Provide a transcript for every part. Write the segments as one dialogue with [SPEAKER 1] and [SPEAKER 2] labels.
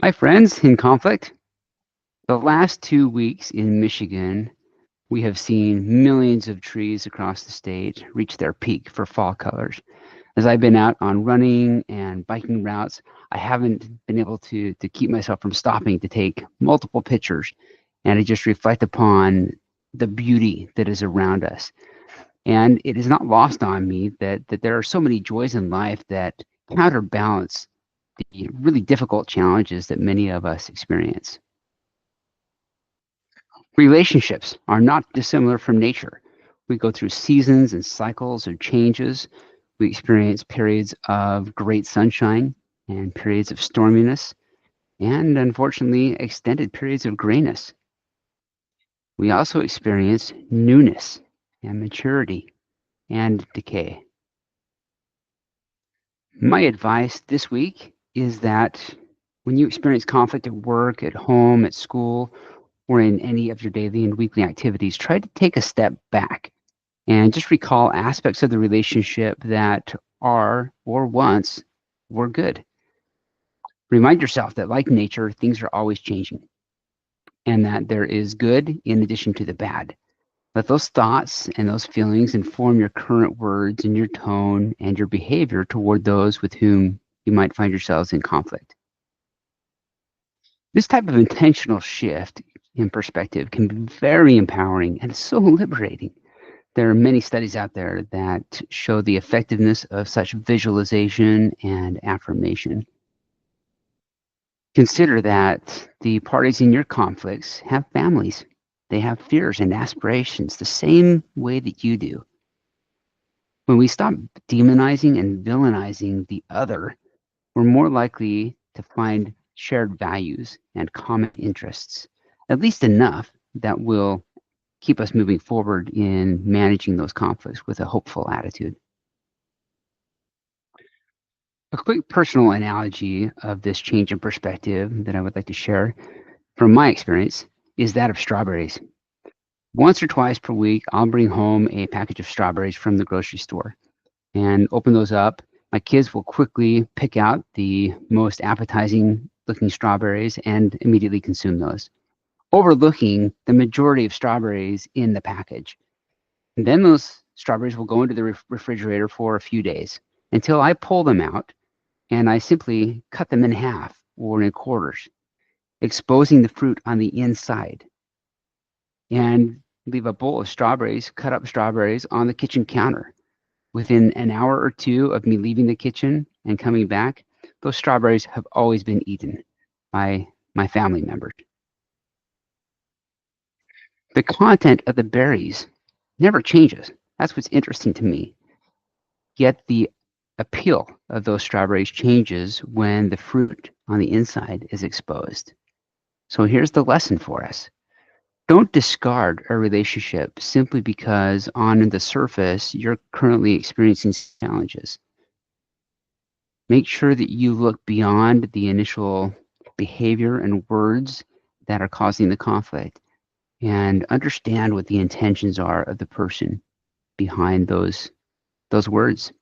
[SPEAKER 1] Hi, friends in conflict. The last 2 weeks in Michigan, we have seen millions of trees across the state reach their peak for fall colors. As I've been out on running and biking routes, I haven't been able to keep myself from stopping to take multiple pictures and to just reflect upon the beauty that is around us. And it is not lost on me that there are so many joys in life that counterbalance the really difficult challenges that many of us experience. Relationships are not dissimilar from nature. We go through seasons and cycles of changes. We experience periods of great sunshine and periods of storminess, and unfortunately, extended periods of grayness. We also experience newness and maturity and decay. My advice this week is that when you experience conflict at work, at home, at school, or in any of your daily and weekly activities, try to take a step back and just recall aspects of the relationship that are or once were good. Remind yourself that, like nature, things are always changing and that there is good in addition to the bad. Let those thoughts and those feelings inform your current words and your tone and your behavior toward those with whom you might find yourselves in conflict. This type of intentional shift in perspective can be very empowering and so liberating. There are many studies out there that show the effectiveness of such visualization and affirmation. Consider that the parties in your conflicts have families. They have fears and aspirations the same way that you do. When we stop demonizing and villainizing the other, we're more likely to find shared values and common interests, at least enough that will keep us moving forward in managing those conflicts with a hopeful attitude. A quick personal analogy of this change in perspective that I would like to share from my experience is that of strawberries. Once or twice per week, I'll bring home a package of strawberries from the grocery store and open those up. My kids will quickly pick out the most appetizing looking strawberries and immediately consume those, overlooking the majority of strawberries in the package. And then those strawberries will go into the refrigerator for a few days until I pull them out and I simply cut them in half or in quarters, exposing the fruit on the inside, and leave a bowl of strawberries, cut up strawberries, on the kitchen counter. Within an hour or two of me leaving the kitchen and coming back, those strawberries have always been eaten by my family members. The content of the berries never changes. That's what's interesting to me. Yet the appeal of those strawberries changes when the fruit on the inside is exposed. So here's the lesson for us. Don't discard a relationship simply because on the surface you're currently experiencing challenges. Make sure that you look beyond the initial behavior and words that are causing the conflict and understand what the intentions are of the person behind those words.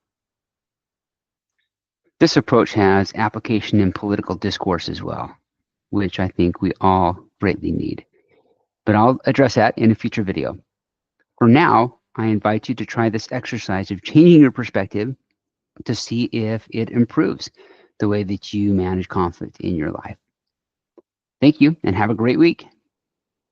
[SPEAKER 1] This approach has application in political discourse as well, which I think we all greatly need. But I'll address that in a future video. For now, I invite you to try this exercise of changing your perspective to see if it improves the way that you manage conflict in your life. Thank you and have a great week.